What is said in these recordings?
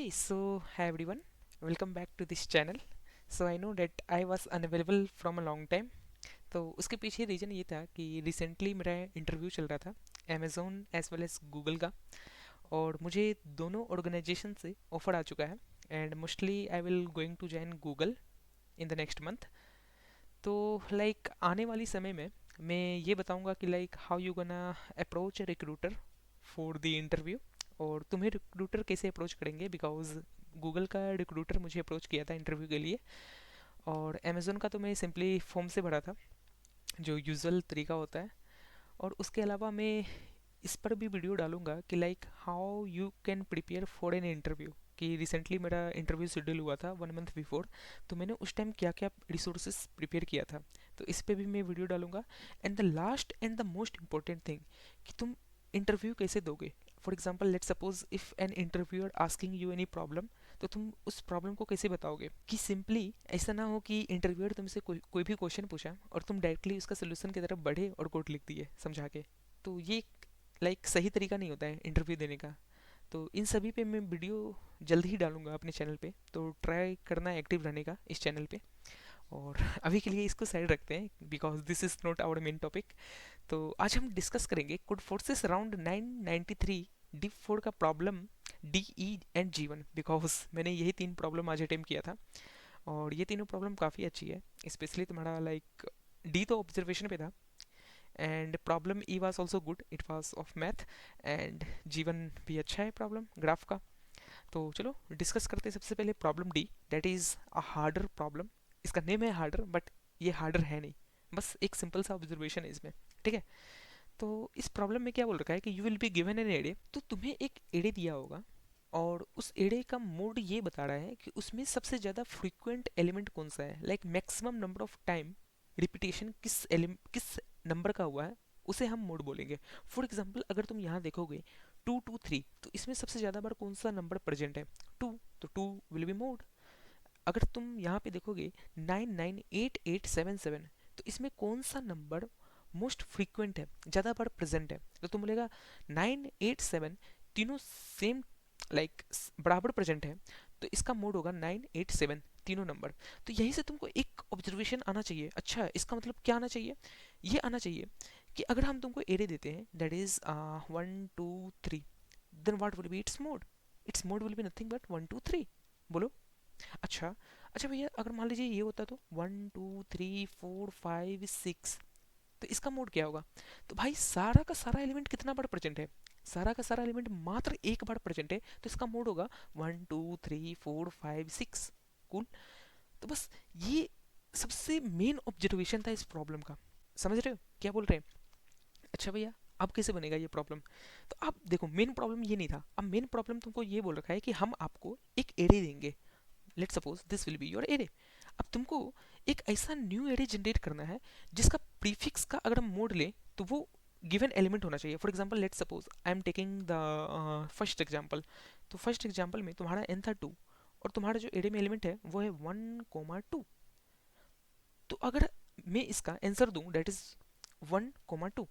Hi everyone, welcome back to this channel. I know that I was unavailable from a long time. तो उसके पीछे reason ये था कि रिसेंटली मेरा इंटरव्यू चल रहा था Amazon as well as Google का, और मुझे दोनों ऑर्गेनाइजेशन से ऑफर आ चुका है and mostly I will going to join Google in the next month. तो आने वाली समय में मैं ये बताऊंगा कि how you gonna approach a recruiter for the interview, और तुम्हें रिक्रूटर कैसे अप्रोच करेंगे, बिकॉज गूगल का रिक्रूटर मुझे अप्रोच किया था इंटरव्यू के लिए, और अमेज़ोन का तो मैं सिंपली फॉर्म से भरा था जो यूजुअल तरीका होता है. और उसके अलावा मैं इस पर भी वीडियो डालूंगा कि how you can prepare for an interview, कि रिसेंटली मेरा इंटरव्यू शेड्यूल हुआ था 1 मंथ बिफोर, तो मैंने उस टाइम क्या क्या रिसोर्सेज प्रिपेयर किया था, तो इस पे भी मैं वीडियो डालूंगा. And the last and the most important thing, कि तुम इंटरव्यू कैसे दोगे. For example let suppose if an interviewer asking you any problem, तो तुम उस प्रॉब्लम को कैसे बताओगे, कि सिंपली ऐसा ना हो कि इंटरव्यूअर तुमसे कोई भी क्वेश्चन पूछा और तुम डायरेक्टली उसका सोल्यूशन की तरफ बढ़े और कोड लिख दिए समझा के. तो ये सही तरीका नहीं होता है इंटरव्यू देने का. तो इन सभी पे मैं वीडियो जल्द ही डालूंगा अपने चैनल पे, तो ट्राई करना एक्टिव रहने का इस चैनल पे. और अभी के लिए इसको साइड रखते हैं because this is not our main topic. तो आज हम डिस्कस करेंगे Codeforces around 993 D four का problem D E and G one, because मैंने यही तीन प्रॉब्लम आज अटेम्प्ट किया था और ये तीनों प्रॉब्लम काफ़ी अच्छी है. स्पेशली तुम्हारा डी तो ऑब्जर्वेशन पे था, and problem E was also good, it was of math, and जीवन भी अच्छा है प्रॉब्लम ग्राफ का. तो चलो डिस्कस करते हैं. सबसे पहले problem D, that is a harder problem. इसका नेम है हार्डर, बट ये हार्डर है नहीं, बस एक सिंपल सा ऑब्जर्वेशन है इसमें. ठीक है. तो इस प्रॉब्लम में क्या बोल रखा है कि you will be given an array, तो तुम्हें एक एडे दिया होगा और उस एडे का मोड ये बता रहा है कि उसमें सबसे ज़्यादा फ्रीक्वेंट एलिमेंट कौन सा है, maximum number of time repetition किस नंबर का हुआ है, उसे हम मोड बोलेंगे. फॉर एग्जाम्पल अगर तुम यहाँ देखोगे 2 2 3, तो इसमें सबसे ज़्यादा बार कौन सा नंबर प्रेजेंट है, 2, तो 2 विल बी मोड. अगर तुम यहाँ पे देखोगे 9 9 8 8 7 7, तो इसमें कौन सा नंबर मोस्ट फ्रीक्वेंट है, ज़्यादा बार प्रेजेंट है, तो तुम बोलेगा 9 8 7, तीनों सेम बराबर प्रेजेंट है, तो इसका मोड होगा 9 8 7 तीनों नंबर. तो यहीं से तुमको एक ऑब्जर्वेशन आना चाहिए. अच्छा, इसका मतलब क्या आना चाहिए, ये आना चाहिए कि अगर हम तुमको एरे देते हैं that is 1 2 3, then what will be its mode. Its mode will be nothing but 1 2 3. बोलो. अच्छा. अच्छा भैया, अगर मान लीजिए ये होता तो 1 2 3 4 5 6, तो इसका मोड क्या होगा. तो भाई सारा का सारा एलिमेंट कितना बार प्रेजेंट है, सारा का सारा एलिमेंट मात्र एक बार प्रेजेंट है, तो इसका मोड होगा 1 2 3 4 5 6. कूल. तो बस ये सबसे मेन ऑब्जर्वेशन था इस प्रॉब्लम का. समझ रहे हो क्या बोल रहे हैं. अच्छा भैया, अब कैसे बनेगा ये प्रॉब्लम. तो अब देखो, मेन प्रॉब्लम ये नहीं था. अब मेन प्रॉब्लम तुमको ये बोल रखा है कि हम आपको एक एरे देंगे. Let suppose this will be your array. अब तुमको एक ऐसा न्यू एरे जनरेट करना है जिसका प्रीफिक्स का अगर हम मोड लें तो वो गिवन एलिमेंट होना चाहिए. For example let suppose I am taking the first example. तो फर्स्ट एग्जाम्पल में तुम्हारा एन था 2, और तुम्हारा जो एरे में एलिमेंट है वो है 1 2. तो अगर मैं इसका आंसर दूं दैट इज 1 2,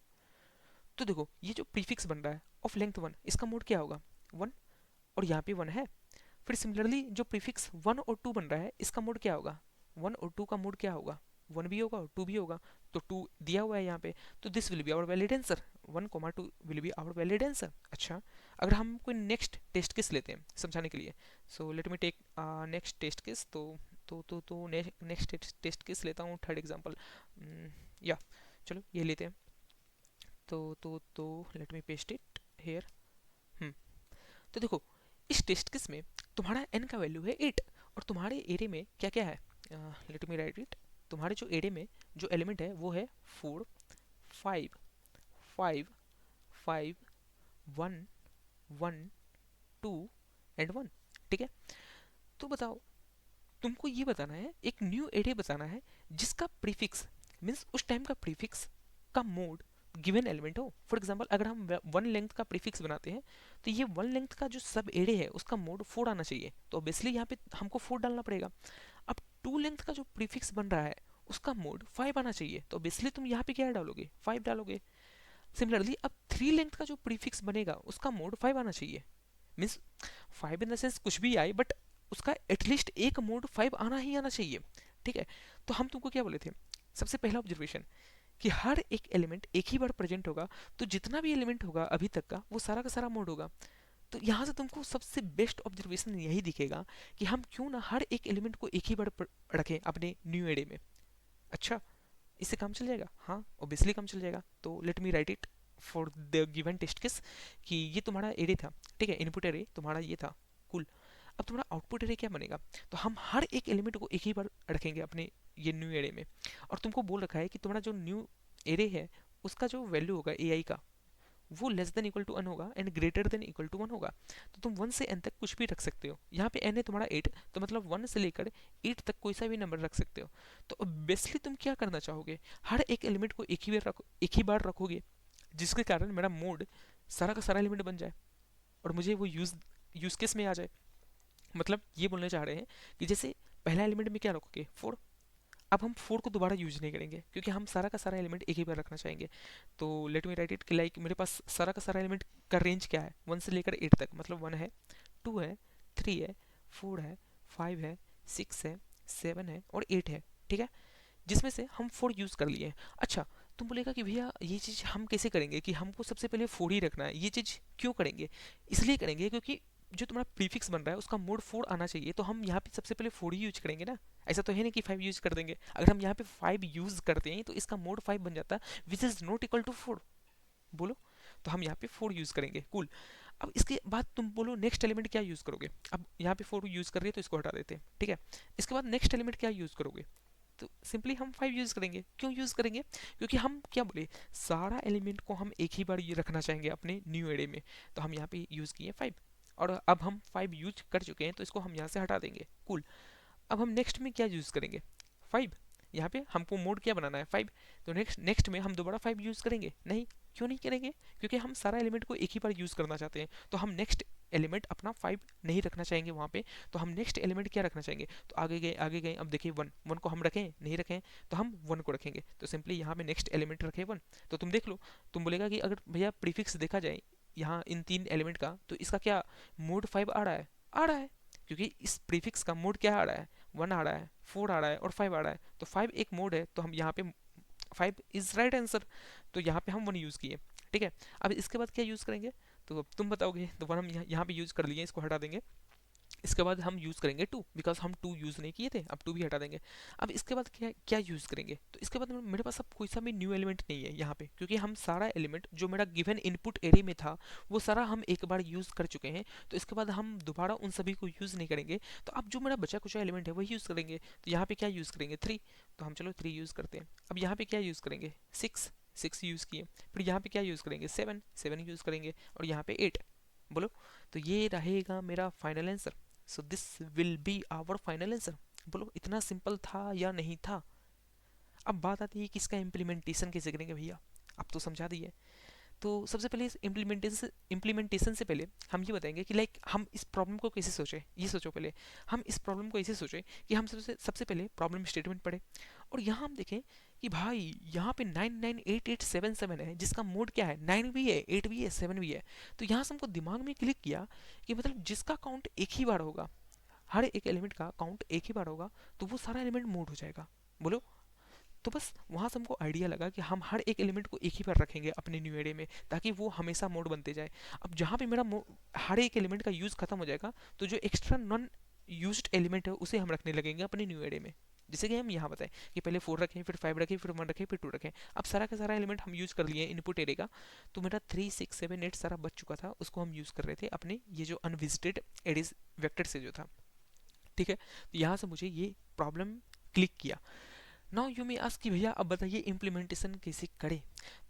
तो देखो ये जो प्रीफिक्स बन रहा है ऑफ लेंथ 1, इसका मोड क्या होगा 1, और यहाँ पे 1 है. फिर सिमिलरली जो प्रीफिक्स 1 और 2 बन रहा है, इसका मोड क्या होगा 1 और 2 का मोड क्या होगा, 1 भी होगा और 2 भी होगा. तो 2 दिया हुआ है यहाँ पे, तो this will be our valid answer. 1 2 will be our valid answer. अच्छा, अगर हम कोई नेक्स्ट टेस्ट केस लेते हैं समझाने के लिए, so let me take next test case. तो नेक्स्ट टेस्ट केस लेता हूँ थर्ड एग्जाम्पल. या चलो ये लेते हैं. तो let me paste it here. तो देखो, इस टेस्ट केस में तुम्हारा n का वैल्यू है 8, और तुम्हारे एरे में क्या क्या है, लेट मी राइट इट. तुम्हारे जो एरे में जो एलिमेंट है वो है 4 5 5 5 1 1 2 एंड 1. ठीक है. तो बताओ, तुमको ये बताना है, एक न्यू एरे बताना है जिसका प्रीफिक्स मीन्स उस टाइम का प्रीफिक्स का मोड गिवन एलिमेंट हो. फॉर एग्जाम्पल अगर हम 1 लेंथ का प्रीफिक्स बनाते हैं, तो ये 1 लेंथ का जो सब एरे है उसका मोड 4 आना चाहिए, तो ऑब्वियसली यहाँ पे हमको 4 डालना पड़ेगा. अब 2 लेंथ का जो प्रीफिक्स बन रहा है उसका मोड 5 आना चाहिए, तो ऑब्वियसली तुम यहाँ पे क्या डालोगे 5 डालोगे. सिमिलरली अब 3 लेंथ का जो प्रीफिक्स बनेगा उसका मोड 5 आना चाहिए. मीन्स 5 इन द सेंस कुछ भी आए, बट उसका एटलीस्ट एक मोड 5 आना ही आना चाहिए। ठीक है, तो हम तुमको क्या बोले थे, सबसे पहला ऑब्जर्वेशन कि हर एक एलिमेंट एक ही बार प्रेजेंट होगा, तो जितना भी एलिमेंट होगा अभी तक का वो सारा का सारा मोड होगा। तो यहाँ से तुमको सबसे बेस्ट ऑब्जर्वेशन यही दिखेगा कि हम क्यों ना हर एक एलिमेंट को एक ही बार रखें अपने न्यू एरे में। अच्छा, इससे काम चल जाएगा? हाँ, ऑब्वियसली काम चल जाएगा। तो let me write it for the given test case कि ये तुम्हारा एरे था, ठीक है, इनपुट एरे तुम्हारा ये था। कूल। अब तुम्हारा आउटपुट एरे क्या बनेगा? तो हम हर एक एलिमेंट को एक ही बार रखेंगे अपने ये न्यू एरे में। और तुमको बोल रखा है कि तुम्हारा जो न्यू एरे है उसका जो वैल्यू होगा ए आई का, वो लेस देन इक्वल टू 1 होगा and greater than equal to 1 होगा। तो तुम 1 से n तक कुछ भी रख सकते हो। यहाँ पे n है तुम्हारा 8, तो मतलब 1 से लेकर 8 तक कोई सा भी नंबर रख सकते हो। तो ऑब्वियसली तुम क्या करना चाहोगे, हर एक एलिमेंट को एक ही बार रखोगे, जिसके कारण मेरा मोड सारा का सारा एलिमेंट बन जाए और मुझे वो यूज केस में आ जाए। मतलब ये बोलना चाह रहे हैं कि जैसे पहला एलिमेंट में क्या रखोगे, 4। अब हम 4 को दोबारा यूज नहीं करेंगे क्योंकि हम सारा का सारा एलिमेंट एक ही बार रखना चाहेंगे। तो लेट मी राइट इट कि लाइक मेरे पास सारा का सारा एलिमेंट का रेंज क्या है, 1 से लेकर 8 तक। मतलब 1 है, 2 है, 3 है, 4 है, 5 है, 6 है, 7 है और 8 है। ठीक है, जिसमें से हम 4 यूज कर लिए। अच्छा, तुम बोलेगा कि भैया ये चीज़ हम कैसे करेंगे कि हमको सबसे पहले 4 ही रखना है। ये चीज़ क्यों करेंगे? इसलिए करेंगे क्योंकि जो तुम्हारा प्रीफिक्स बन रहा है उसका मोड 4 आना चाहिए, तो हम यहाँ पे सबसे पहले 4 ही यूज करेंगे ना। ऐसा तो है नहीं कि 5 यूज कर देंगे। अगर हम यहाँ पे 5 यूज करते हैं तो इसका मोड 5 बन जाता है, which is not equal to 4। बोलो, तो हम यहाँ पे 4 यूज करेंगे। कूल। अब इसके बाद तुम बोलो नेक्स्ट एलिमेंट क्या यूज करोगे। अब यहाँ पे 4 यूज कर रही है तो इसको हटा देते हैं। ठीक है, इसके बाद नेक्स्ट एलिमेंट क्या यूज करोगे, तो सिंपली हम 5 यूज करेंगे। क्यों यूज करेंगे? क्योंकि हम क्या बोले, सारा एलिमेंट को हम एक ही बार ये रखना चाहेंगे अपने न्यू एरे में। तो हम यहाँ पे यूज किए 5, और अब हम 5 यूज कर चुके हैं तो इसको हम यहाँ से हटा देंगे। कूल। अब हम नेक्स्ट में क्या यूज करेंगे, 5। यहाँ पे हमको मोड क्या बनाना है, 5। तो नेक्स्ट नेक्स्ट में हम दोबारा 5 यूज करेंगे? नहीं। क्यों नहीं करेंगे? क्योंकि हम सारा एलिमेंट को एक ही बार यूज करना चाहते हैं। तो हम नेक्स्ट एलिमेंट अपना 5 नहीं रखना चाहेंगे वहाँ पे। तो हम नेक्स्ट एलिमेंट क्या रखना चाहेंगे? तो आगे गए आगे गए, अब देखिए 1, 1 को हम रखें नहीं रखें, तो हम 1 को रखेंगे। तो सिंपली यहाँ पे नेक्स्ट एलिमेंट रखे 1। तो तुम देख लो, तुम बोलेगा कि अगर भैया प्रीफिक्स देखा जाए यहाँ इन 3 एलिमेंट का, तो इसका क्या मोड 5 आ रहा है? आ रहा है, क्योंकि इस प्रीफिक्स का मोड क्या आ रहा है, 1 आ रहा है, 4 आ रहा है और 5 आ रहा है। तो 5 एक मोड है, तो हम यहाँ पे 5 इज राइट आंसर। तो यहाँ पे हम 1 यूज़ किए। ठीक है, अब इसके बाद क्या यूज़ करेंगे, तो अब तुम बताओगे। तो 1 हम यहाँ पे यूज़ कर लिए, इसको हटा देंगे। इसके बाद हम यूज़ करेंगे 2, बिकॉज हम 2 यूज़ नहीं किए थे, अब 2 भी हटा देंगे। अब इसके बाद क्या क्या यूज़ करेंगे, तो इसके बाद मेरे पास अब कोई सा भी न्यू एलिमेंट नहीं है यहाँ पे, क्योंकि हम सारा एलिमेंट जो मेरा गिवन इनपुट एरे में था वो सारा हम एक बार यूज़ कर चुके हैं। तो इसके बाद हम दोबारा उन सभी को यूज़ नहीं करेंगे। तो अब जो मेरा बचा कुचा एलिमेंट है वही यूज़ करेंगे। तो यहाँ पे क्या यूज़ करेंगे, 3। तो हम चलो 3 यूज़ करते हैं। अब यहाँ पे क्या यूज़ करेंगे, 6, 6 यूज़ किए। फिर यहाँ पे क्या यूज़ करेंगे, 7, 7 यूज़ करेंगे। और यहाँ पे 8। बोलो, तो ये रहेगा मेरा final answer. So this will be our final answer. बोलो, इतना सिंपल था या नहीं था? अब बात आती है कि इसका इम्प्लीमेंटेशन कैसे करेंगे भैया। अब तो समझा दिए। तो सबसे पहले इस इम्प्लीमेंटेशन से पहले हम ये बताएंगे कि लाइक हम इस प्रॉब्लम को कैसे सोचें। ये सोचो पहले, हम इस प्रॉब्लम को ऐसे सोचें कि हम सबसे पहले प्रॉब्लम स्टेटमेंट पढ़े, और यहाँ हम देखें कि भाई यहाँ पे 998877 है, जिसका मोड क्या है, 9 भी है, 8 भी है, 7 भी है। तो यहाँ से हमको दिमाग में क्लिक किया कि मतलब जिसका काउंट एक ही बार होगा, हर एक एलिमेंट का काउंट एक ही बार होगा, तो वो सारा एलिमेंट मोड हो जाएगा। बोलो, तो बस वहाँ से हमको आइडिया लगा कि हम हर एक एलिमेंट को एक ही बार रखेंगे अपने न्यू एरे में, ताकि वो हमेशा मोड बनते जाए। अब जहाँ पे मेरा हर एक एलिमेंट का यूज़ खत्म हो जाएगा, तो जो एक्स्ट्रा नॉन यूज्ड एलिमेंट है उसे हम रखने लगेंगे अपने न्यू एरे में। जैसे कि हम यहाँ बताएं कि पहले 4 रखें, फिर 5 रखें, फिर 1 रखें, फिर 2 रखें। अब सारा का सारा एलिमेंट हम यूज़ कर लिए इनपुट एरे का, तो मेरा 3, 6, 7, 8 सारा बच चुका था। उसको हम यूज़ कर रहे थे अपने ये जो अनविजिटेड एरेज वेक्टर से जो था। ठीक है, तो यहाँ से मुझे ये प्रॉब्लम क्लिक किया। नाउ यू मे आस्क कि भैया अब बताइए इम्प्लीमेंटेशन कैसे करें।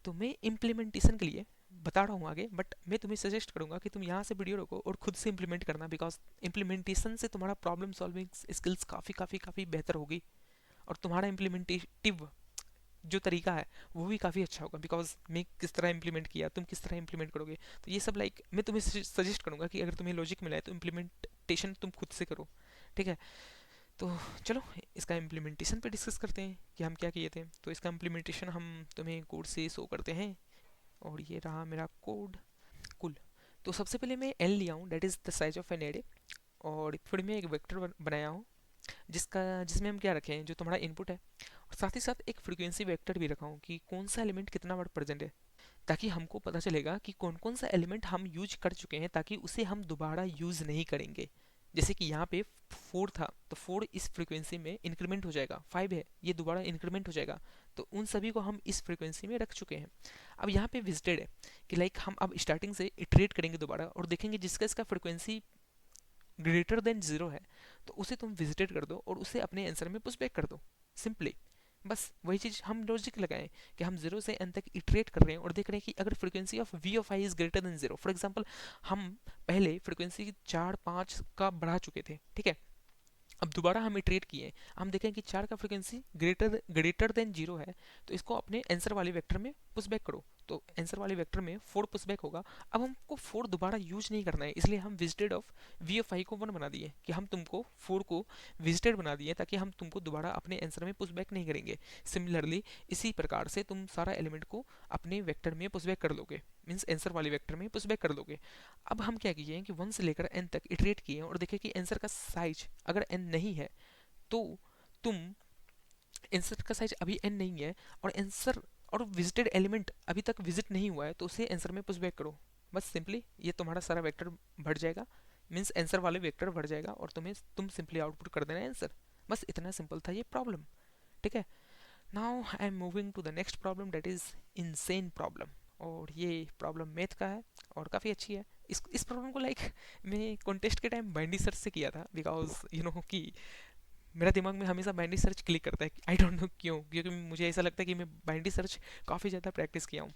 तो मैं इम्प्लीमेंटेशन के लिए बता रहा हूँ आगे, बट मैं तुम्हें सजेस्ट करूँगा कि तुम यहाँ से वीडियो रोको और खुद से इम्प्लीमेंट करना, बिकॉज इम्प्लीमेंटेशन से तुम्हारा प्रॉब्लम सॉल्विंग स्किल्स काफ़ी काफ़ी काफ़ी बेहतर होगी, और तुम्हारा इम्प्लीमेंटेटिव जो तरीका है वो भी काफ़ी अच्छा होगा। बिकॉज मैं किस तरह इंप्लीमेंट किया, तुम किस तरह इंप्लीमेंट करोगे, तो ये सब लाइक मैं तुम्हें सजेस्ट करूँगा कि अगर तुम्हें लॉजिक मिला है तो इम्प्लीमेंटेशन तुम खुद से करो। ठीक है, तो चलो इसका इम्प्लीमेंटेशन पे डिस्कस करते हैं कि हम क्या किए थे। तो इसका इम्प्लीमेंटेशन हम तुम्हें कोड से शो करते हैं, और ये रहा मेरा कोड। कुल। तो सबसे पहले मैं एन लिया हूँ, that is the size of an array, और फिर मैं एक वेक्टर बनाया हूँ जिसमें हम क्या रखें, जो तुम्हारा इनपुट है, और साथ ही साथ एक फ्रीक्वेंसी वेक्टर भी रखा हूँ कि कौन सा एलिमेंट कितना बार प्रेजेंट है, ताकि हमको पता चलेगा कि कौन कौन सा एलिमेंट हम यूज कर चुके हैं, ताकि उसे हम दोबारा यूज नहीं करेंगे। जैसे कि यहाँ पे 4 था, तो 4 इस फ्रीक्वेंसी में इंक्रीमेंट हो जाएगा, 5 है ये दोबारा इंक्रीमेंट हो जाएगा, तो उन सभी को हम इस फ्रीक्वेंसी में रख चुके हैं। अब यहाँ पे विजिटेड है कि लाइक हम अब स्टार्टिंग से इटरेट करेंगे दोबारा और देखेंगे जिसका इसका फ्रीक्वेंसी ग्रेटर देन जीरो है, तो उसे तुम विजिटेड कर दो और उसे अपने आंसर में पुश बैक कर दो, सिंपली। बस वही चीज़ हम लॉजिक लगाएं कि हम जीरो से एन तक इटरेट कर रहे हैं और देख रहे हैं कि अगर frequency of V of I is greater than zero, for example हम पहले फ्रीक्वेंसी 4 5 का बढ़ा चुके थे, ठीक है, अब दोबारा हम इटरेट किए, हम देखें कि 4 का frequency greater greater than zero है, तो इसको अपने आंसर वाले वेक्टर में पुश बैक करो, तो आंसर वाले वेक्टर में 4 पुश बैक होगा। अब हमको 4 दोबारा यूज नहीं करना है, इसलिए हम विजिटेड ऑफ वी ऑफ आई को 1 बना दिए, कि हम तुमको 4 को विजिटेड बना दिए ताकि हम तुमको दोबारा अपने आंसर में पुश बैक नहीं करेंगे। सिमिलरली इसी प्रकार से तुम सारा एलिमेंट को अपने वेक्टर में पुश बैक कर लोगे, मीन्स आंसर वाले वेक्टर में पुश बैक कर लोगे। अब हम क्या किए हैं कि 1 से लेकर n तक इटरेट किए हैं और देखें कि आंसर का साइज अगर n नहीं है, तो तुम आंसर का साइज अभी n नहीं है और आंसर और विजिटेड एलिमेंट अभी तक विजिट नहीं हुआ है, तो उसे आंसर में पुश बैक करो। बस सिंपली ये तुम्हारा सारा वेक्टर बढ़ जाएगा, मीन्स आंसर वाले वेक्टर बढ़ जाएगा और तुम सिंपली आउटपुट कर देना आंसर। बस इतना सिंपल था ये प्रॉब्लम, ठीक है। Now I am moving to the next problem, that is insane problem, और ये प्रॉब्लम मैथ का है और काफ़ी अच्छी है। इस प्रॉब्लम को लाइक मैं कॉन्टेस्ट के टाइम बाइंडी सर्च से किया था, बिकॉज यू नो कि मेरा दिमाग में हमेशा बाइंडी सर्च क्लिक करता है, आई डोंट नो क्यों, क्योंकि मुझे ऐसा लगता है कि मैं बाइंडी सर्च काफ़ी ज़्यादा प्रैक्टिस किया हूँ।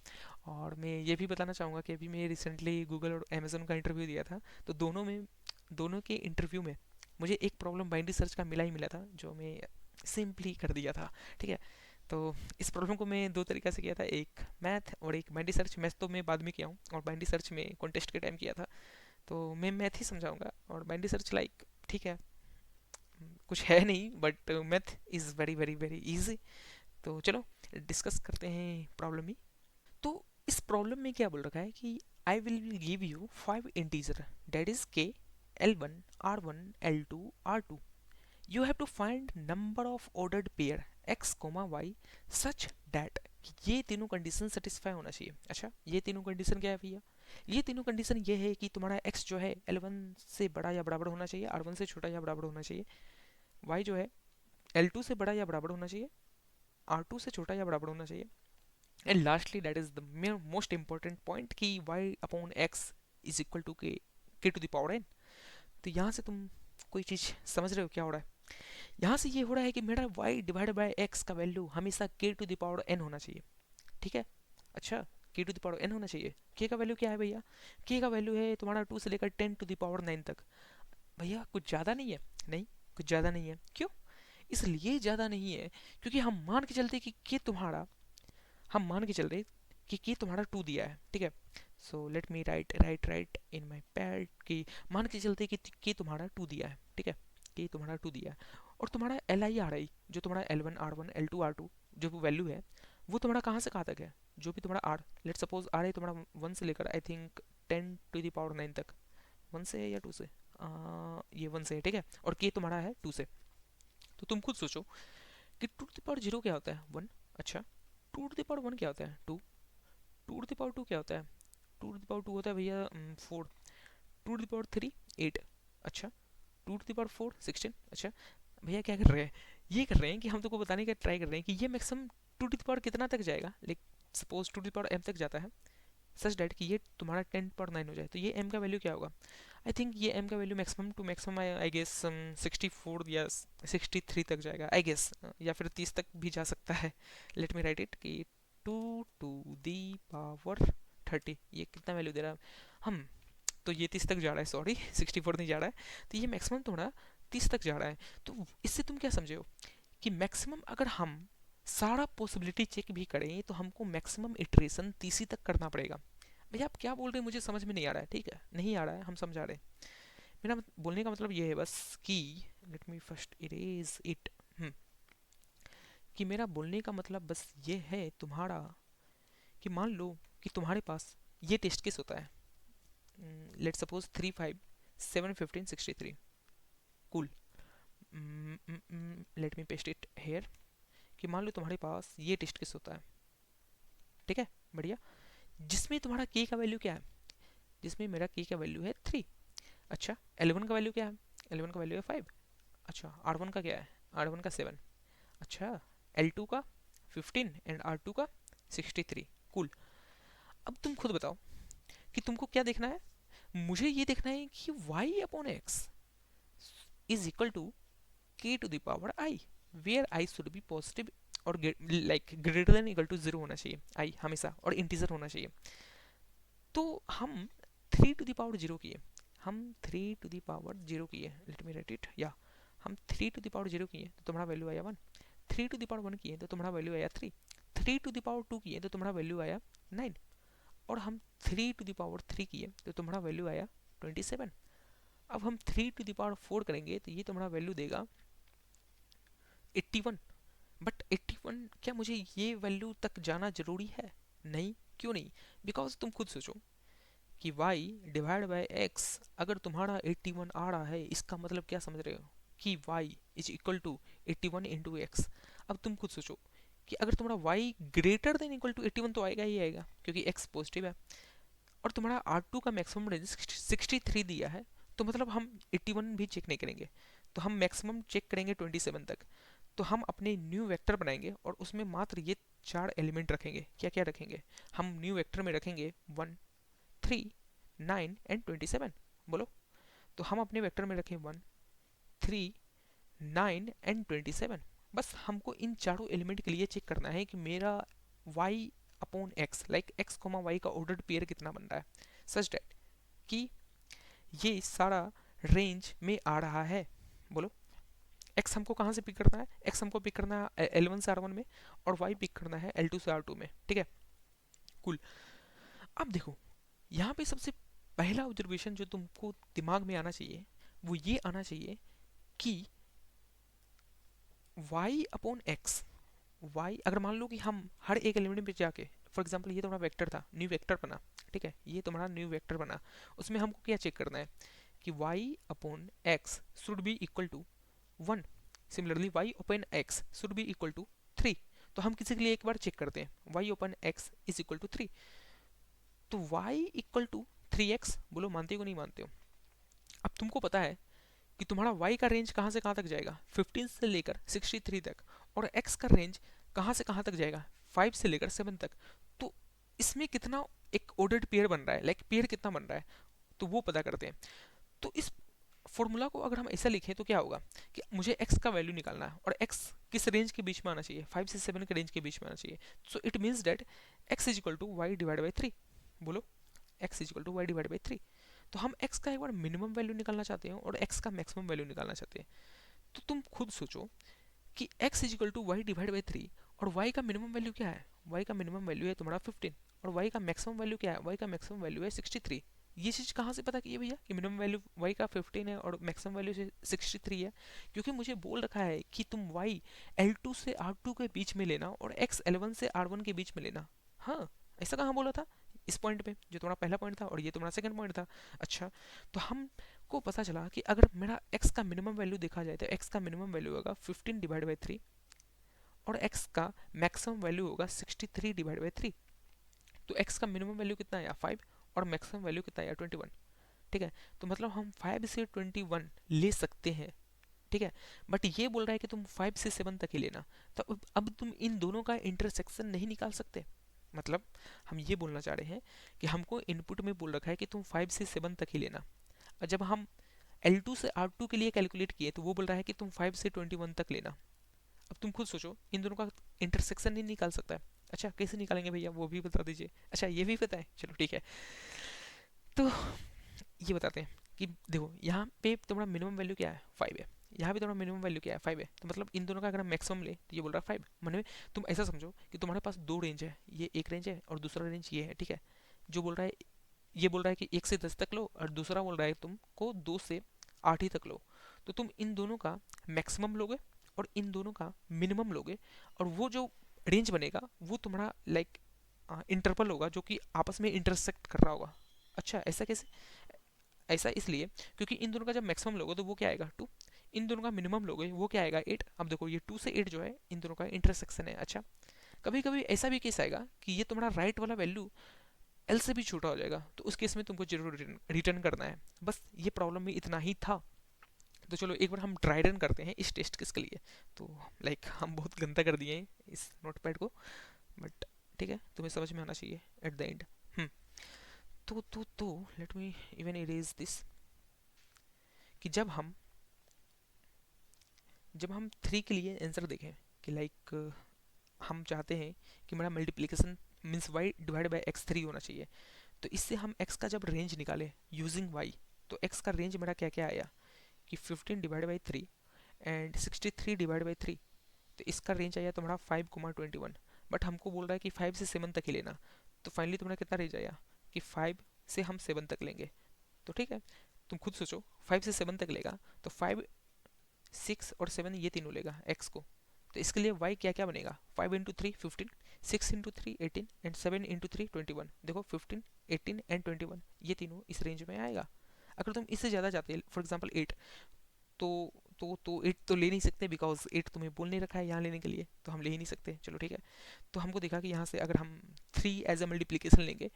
और मैं ये भी बताना चाहूँगा कि अभी मैं रिसेंटली गूगल और अमेजोन का इंटरव्यू दिया था, तो दोनों के इंटरव्यू में मुझे एक प्रॉब्लम बाइंडी सर्च का मिला ही मिला था, जो मैं सिंपली कर दिया था, ठीक है। तो इस प्रॉब्लम को मैं दो तरीक़ा से किया था, एक मैथ और एक बाइंडी सर्च। मैथ तो मैं बाद में किया हूँ और बाइंडी सर्च में कॉन्टेस्ट के टाइम किया था, तो मैं मैथ ही समझाऊंगा और बाइंडी सर्च लाइक ठीक है, कुछ है नहीं, but math is very very very easy. तो चलो डिस्कस करते हैं प्रॉब्लम ही। तो इस प्रॉब्लम में क्या बोल रखा है कि I will give you 5 integer, that is के, L1 R1 L2 R2, you have to find number of ordered pair x, y such that कि ये तीनों कंडीशन सेटिस्फाई होना चाहिए। अच्छा, ये तीनों कंडीशन क्या है भैया? ये तीनों कंडीशन ये है कि तुम्हारा x जो है L1 से बड़ा या बराबर होना चाहिए, R1 से छोटा या बराबर होना चाहिए, y जो है L2 से बड़ा या बराबर होना चाहिए, R2 से छोटा या बराबर होना चाहिए, and lastly that is the most important point कि y upon x is equal to K to the power n। तो यहाँ से तुम कोई चीज़ समझ रहे हो क्या हो रहा है? यहाँ से ये हो रहा है कि मेरा y डिवाइडेड बाय x का वैल्यू हमेशा k to the power n होना चाहिए, ठीक है। अच्छा, k to the power n होना चाहिए। k का वैल्यू क्या है भैया? k का वैल्यू है तुम्हारा 2 से लेकर 10 टू द पावर 9 तक। भैया कुछ ज़्यादा नहीं है? नहीं, कुछ ज़्यादा नहीं है। क्यों? इसलिए ज़्यादा नहीं है क्योंकि हम मान के चल रहे कि तुम्हारा 2 दिया है, ठीक है। सो लेट मी राइट इन माई पैड कि मान के चलते कि तुम्हारा 2 दिया है, ठीक है, कि तुम्हारा 2 दिया है, और तुम्हारा एल आई आर आई जो तुम्हारा L1 R1 L2 R2 जो वैल्यू है, वो तुम्हारा कहाँ से कहाँ तक है? जो भी तुम्हारा आर, लेट सपोज आर है तुम्हारा 1 से लेकर I think 10 to the power 9 तक। 1 से है या 2 से? ये 1 से है, ठीक है, और के तुम्हारा है 2 से। तो तुम खुद सोचो कि 2 टू द पावर 0 क्या होता है? 1। अच्छा, 2 टू द पावर 1 क्या होता है? 2। 2 टू द पावर 2 क्या होता है? 2 टू द पावर 2 होता है भैया 4। 2 टू द पावर 3 8। अच्छा, 2 टू द पावर 4 16। अच्छा भैया क्या कर रहे हैं? ये कर रहे हैं कि हम तुमको बताने का ट्राई कर रहे हैं कि ये मैक्सिमम 2 टू द पावर कितना तक जाएगा, like suppose 2 to the power m तक जाता है, सच डैट कि ये तुम्हारा 10 पावर 9 हो जाए, तो ये m का वैल्यू क्या होगा? आई थिंक ये m का value maximum to maximum I guess 64 या 63 तक जाएगा आई गेस, या फिर 30 तक भी जा सकता है। लेट मी राइट इट कि 2 टू दी पावर 30, ये कितना वैल्यू दे रहा है हम? तो ये 30 तक जा रहा है, सॉरी 64 नहीं जा रहा है, तो ये मैक्सिमम तुम्हारा 30 तक जा रहा है। तो इससे तुम क्या समझे हो कि मैक्सिमम अगर हम सारा पॉसिबिलिटी चेक भी करें तो हमको मैक्सिमम इटरेशन 30 तक करना पड़ेगा। भैया आप क्या बोल रहे हैं मुझे समझ में नहीं आ रहा है, ठीक है, नहीं आ रहा है, हम समझा रहे हैं। मेरा बोलने का मतलब ये है बस कि let me first erase it, कि मेरा बोलने का मतलब बस ये है तुम्हारा कि मान लो कि तुम्हारे पास ये टेस्ट केस होता है, let suppose 3 5 7 15 63। Cool. Let me paste it here कि मान लो तुम्हारे पास ये टेस्ट केस होता है, ठीक है, बढ़िया, जिसमें तुम्हारा के का वैल्यू क्या है, जिसमें मेरा के का वैल्यू है 3। अच्छा, L1 का वैल्यू क्या है, L1 का वैल्यू है 5। अच्छा, R1 का क्या है, R1 का 7। अच्छा, L2 का 15 एंड R2 का 63। कूल। अब तुम खुद बताओ कि तुमको क्या देखना है। मुझे ये देखना है कि y upon X is equal to k to the power i, where i should be positive और like greater than equal to 0 होना चाहिए i हमेशा, और इंटीजर होना चाहिए। तो हम 3 टू द पावर 0 किए, हम 3 टू द पावर 0 किए, लेट मी राइट इट, या हम 3 टू द पावर 0 किए तो तुम्हारा वैल्यू आया 1। 3 टू द पावर 1 किए तो तुम्हारा वैल्यू आया 3। 3 टू द पावर 2 किए तो तुम्हारा वैल्यू आया 9। और हम 3 टू द पावर 3 किए तो तुम्हारा वैल्यू आया 27। अब हम 3 टू द पावर 4 करेंगे तो ये तुम्हारा वैल्यू देगा 81। बट 81, क्या मुझे ये वैल्यू तक जाना जरूरी है? नहीं। क्यों नहीं? बिकॉज तुम खुद सोचो कि y डिवाइड बाय x, अगर तुम्हारा 81 आ रहा है, इसका मतलब क्या समझ रहे हो कि y is equal to 81 into X. अब तुम खुद सोचो कि अगर तुम्हारा y greater than equal to 81 तो आएगा ही आएगा, क्योंकि x पॉजिटिव है, और तुम्हारा R2 का मैक्सिमम रेंज 63 दिया है, तो मतलब हम 81 भी चेक नहीं करेंगे, तो हम मैक्सिमम चेक करेंगे 27 तक। तो हम अपने न्यू वेक्टर बनाएंगे और उसमें मात्र ये 4 एलिमेंट रखेंगे। क्या क्या रखेंगे? हम न्यू वेक्टर में रखेंगे 1 3 9 एंड 27। बोलो। तो हम अपने वेक्टर में रखें 1 3 9 एंड 27। बस हमको इन चारों एलिमेंट के लिए चेक करना है कि मेरा y upon X, like X comma Y का ऑर्डर्ड पेयर कितना बन रहा है, सच डेट कि ये सारा रेंज में आ रहा है। बोलो। एक्स हमको कहाँ से पिक करना है? एक्स हमको पिक करना है L1 से R1 में, और वाई पिक करना है L2 से R2 में, ठीक है। कूल। अब देखो, यहाँ पे सबसे पहला ऑब्जर्वेशन जो तुमको दिमाग में आना चाहिए वो ये आना चाहिए कि y अपॉन एक्स, y अगर मान लो कि हम हर एक एलिमेंट पे जाके, फॉर एग्जांपल ये तुम्हारा वेक्टर था, न्यू वेक्टर बना, ठीक है, ये तुम्हारा न्यू वेक्टर बना, उसमें हमको क्या चेक करना है कि y upon X should be equal to 1। Similarly y upon X should be equal to 3। तो हम किसी के लिए एक बार चेक करते हैं, y upon X is equal to 3। तो y इक्वल टू 3x। बोलो, मानते हो कि नहीं मानते हो? अब तुमको पता है कि तुम्हारा y का रेंज कहाँ से कहाँ तक जाएगा, 15 से लेकर 63 तक, और x का रेंज कहाँ से कहाँ तक जाएगा, 5 से लेकर 7 तक। तो इसमें कितना एक ऑर्डर्ड पेयर बन रहा है, लाइक पेयर कितना बन रहा है, तो वो पता करते हैं। तो इस फॉर्मूला को अगर हम ऐसा लिखें तो क्या होगा कि मुझे x का वैल्यू निकालना है, और x किस रेंज के बीच में आना चाहिए, 5 से 7 के रेंज के बीच में आना चाहिए। So it means that x is equal to Y divide by 3। बोलो, x is equal to Y divide by 3। तो हम x का एक बार मिनिमम वैल्यू निकालना चाहते हैं और x का मैक्सिमम वैल्यू निकालना चाहते हैं। तो तुम खुद सोचो कि x is equal to Y divide by 3, और y का मिनिमम वैल्यू क्या है? y का मिनिमम वैल्यू है तुम्हारा 15, और y का मैक्सिमम वैल्यू क्या है? y का मैक्सिमम वैल्यू है 63। ये चीज़ कहाँ से पता की है भैया कि मिनिमम वैल्यू y का 15 है और मैक्सिमम वैल्यू 63 है? क्योंकि मुझे बोल रखा है कि तुम y L2 से R2 के बीच में लेना और x L1 से R1 के बीच में लेना। हाँ, ऐसा कहाँ बोला था? इस पॉइंट पे, जो तुम्हारा पहला पॉइंट था और ये तुम्हारा सेकंड पॉइंट था। अच्छा, तो हमको पता चला कि अगर मेरा x का मिनिमम वैल्यू देखा जाए तो x का मिनिमम वैल्यू होगा 15 डिवाइड बाई 3, और x का मैक्सिमम वैल्यू होगा 63 डिवाइड बाई 3। तो x का मिनिमम वैल्यू कितना आया 5, और मैक्सिमम वैल्यू कितना आया 21। ठीक है, तो मतलब हम 5 से 21 ले सकते हैं, ठीक है। बट ये बोल रहा है कि तुम 5 से 7 तक ही लेना। तो अब तुम इन दोनों का इंटरसेक्शन नहीं निकाल सकते। मतलब हम ये बोलना चाह रहे हैं कि हमको इनपुट में बोल रखा है कि तुम 5 से 7 तक ही लेना, और जब हम L2 से R2 के लिए कैलकुलेट किए तो वो बोल रहा है कि तुम 5 से 21 तक लेना। अब तुम खुद सोचो, इन दोनों का इंटरसेक्शन नहीं निकाल सकता है। अच्छा, कैसे निकालेंगे भैया, वो भी बता दीजिए। अच्छा, ये भी पता है, चलो ठीक है। तो ये बताते हैं कि देखो, यहाँ पे तुम्हारा मिनिमम वैल्यू क्या है, 5 है, यहाँ पे तुम्हारा मिनिमम वैल्यू क्या है, 5 है। तो मतलब इन दोनों का अगर हम मैक्सिमम ले तो ये बोल रहा है 5। मैंने तुम ऐसा समझो कि तुम्हारे पास दो रेंज है, ये एक रेंज है और दूसरा रेंज ये है, ठीक है। जो बोल रहा है, ये बोल रहा है कि 1 से 10 तक लो, और दूसरा बोल रहा है तुमको 2 से 8 ही तक लो। तो तुम इन दोनों का मैक्सिमम लोगे और इन दोनों का मिनिमम लोगे, और वो जो रेंज बनेगा वो तुम्हारा लाइक इंटरवल होगा जो कि आपस में इंटरसेक्ट कर रहा होगा। अच्छा ऐसा कैसे? ऐसा इसलिए क्योंकि इन दोनों का जब मैक्सिमम लोगे तो वो क्या आएगा 2, इन दोनों का मिनिमम लोगे वो क्या आएगा 8। अब देखो ये 2 से 8 जो है इन दोनों का इंटरसेक्शन है। अच्छा, कभी कभी ऐसा भी केस आएगा कि ये तुम्हारा राइट वाला वैल्यू एल से भी छोटा हो जाएगा, तो उस केस में तुमको जरूर रिटर्न करना है। बस ये प्रॉब्लम में इतना ही था। तो चलो एक बार हम ड्राई रन करते हैं इस टेस्ट केस के लिए। तो लाइक हम बहुत गंदा कर दिए हैं इस नोटपैड को, बट ठीक है, तुम्हें समझ में आना चाहिए एट द एंड। तो let me even erase this, कि जब हम 3 के लिए आंसर देखें कि लाइक हम चाहते हैं कि मेरा multiplication means Y divide by X 3 होना चाहिए, तो इससे हम एक्स का जब रेंज निकाले यूजिंग वाई, तो एक्स का रेंज मेरा क्या क्या आया कि 15 divide by 3 and 63 divide by 3। तो इसका रेंज आया तुम्हारा 5,21। बट हमको बोल रहा है कि 5 से 7 तक ही लेना, तो फाइनली तुम्हारा कितना रेंज आया कि 5 से हम 7 तक लेंगे। तो ठीक है, तुम खुद सोचो 5 से 7 तक लेगा तो 5, 6 और 7 ये तीनों लेगा एक्स को। तो इसके लिए y क्या क्या बनेगा, 5 इंटू 3 15, 6 इंटू 3 18 एंड 7 इंटू 3 21। देखो 15, 18 एंड 21 ये तीनों इस रेंज में आएगा। अगर तुम इससे ज़्यादा चाहते हैं फॉर एग्जाम्पल 8, तो तो 8 तो ले नहीं सकते बिकॉज 8 तुम्हें बोल नहीं रखा है यहाँ लेने के लिए, तो हम ले ही नहीं सकते। चलो ठीक है, तो हमको देखा कि यहाँ से अगर हम 3 एज ए मल्टीप्लीकेशन लेंगे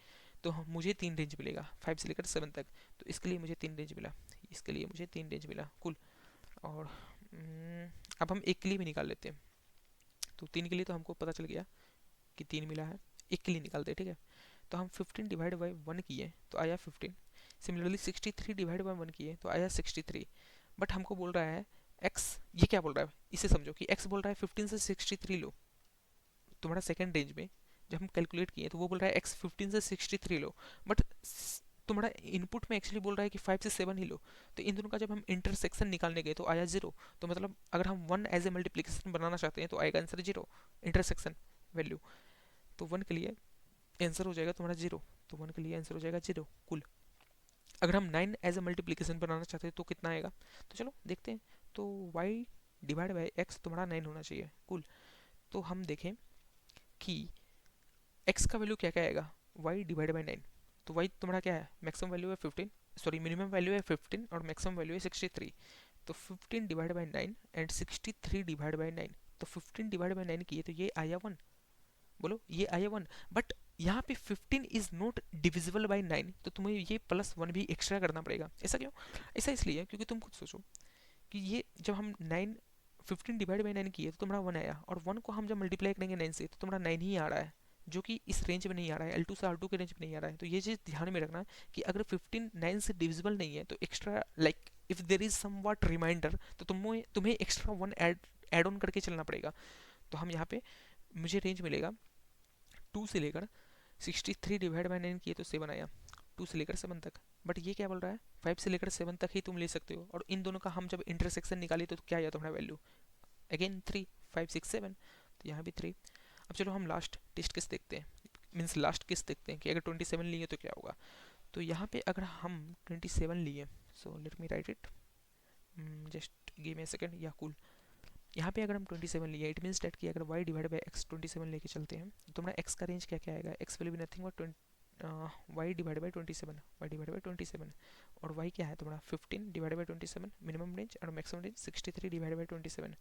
तो मुझे 3 रेंज मिलेगा 5 से लेकर 7 तक। तो इसके लिए मुझे 3 रेंज मिला, इसके लिए मुझे 3 रेंज मिला कुल। और अब हम एक के लिए भी निकाल लेते हैं। तो 3 के लिए तो हमको पता चल गया कि 3 मिला है, एक के लिए निकालते हैं। ठीक है, तो हम 15 डिवाइड बाई 1 किए तो आया 15। सिमिलरली 63 डिवाइड बाई 1 किए तो आया 63। बट हमको बोल रहा है x, ये क्या बोल रहा है इसे समझो कि x बोल रहा है 15 से 63 लो। तुम्हारा सेकंड रेंज में जब हम कैलकुलेट किए तो वो बोल रहा है x 15 से 63 लो, बट तुम्हारा इनपुट में एक्चुअली बोल रहा है कि 5 से 7 ही लो। तो इन दोनों का जब हम इंटरसेक्शन निकालने गए तो आया 0। तो मतलब अगर हम 1 एज ए मल्टीप्लिकेशन बनाना चाहते हैं तो आएगा आंसर 0 इंटरसेक्शन वैल्यू। तो 1 के लिए आंसर हो जाएगा तुम्हारा 0, तो 1 के लिए आंसर हो जाएगा 0 कुल। अगर हम 9 एज ए मल्टीप्लिकेशन बनाना चाहते हैं तो कितना आएगा, तो चलो देखते हैं। तो y डिवाइड बाई एक्स तुम्हारा 9 होना चाहिए कुल। तो हम देखें कि x का वैल्यू क्या क्या आएगा, y डिवाइड बाई 9। तो y तुम्हारा क्या है, मैक्सिमम वैल्यू है 15, सॉरी मिनिमम वैल्यू है 15 और मैक्सिमम वैल्यू है 63। तो 15 divide by 9 and 63 divide by 9। तो 15 डिवाइड बाई 9 किए तो ये आया 1, बोलो ये आया 1। बट यहाँ पे 15 इज नॉट डिविजिबल बाई 9, तो तुम्हें ये +1 भी एक्स्ट्रा करना पड़ेगा। ऐसा क्यों? ऐसा इसलिए क्योंकि तुम खुद सोचो कि ये जब हम 9 15 डिवाइड बाई 9 किए तो तुम्हारा 1 आया, और 1 को हम जब मल्टीप्लाई करेंगे 9 से तो तुम्हारा 9 ही आ रहा है, जो कि इस रेंज में नहीं आ रहा है, L2 से R2 के रेंज में नहीं आ रहा है। तो ये चीज़ ध्यान में रखना कि अगर 15 9 से डिविजिबल नहीं है तो extra like if there is some what remainder तो तुम्हें एक्स्ट्रा 1 ऐड ऑन करके चलना पड़ेगा। तो हम यहाँ पे मुझे रेंज मिलेगा 2 से लेकर 63 डिवाइड बाई 9 किए तो 7 आया, 2 से लेकर 7 तक। बट ये क्या बोल रहा है 5 से लेकर 7 तक ही तुम ले सकते हो, और इन दोनों का हम जब इंटरसेक्शन निकाले तो क्या आया तुम्हारा वैल्यू, अगेन 3, 5 6 7। तो यहाँ भी 3। अब चलो हम लास्ट टेस्ट केस देखते हैं, मीन्स लास्ट केस देखते हैं कि अगर 27 लिए तो क्या होगा। तो यहाँ पे अगर हम 27 लिए, so let me write it, just give me a second या कूल। यहाँ पे अगर हम 27 लिए इट मीन्स डेट कि अगर y डिवाइड बाई एक्स 27 लेके चलते हैं तो तुम्हारा x का रेंज क्या क्या आएगा, x will be nothing but y divide by 27, y divide by 27। और y क्या है तुम्हारा 15 डिवाइड बाई 27 मिनिमम रेंज और मैक्सिमम रेंज 63 डिवाइड बाई 27।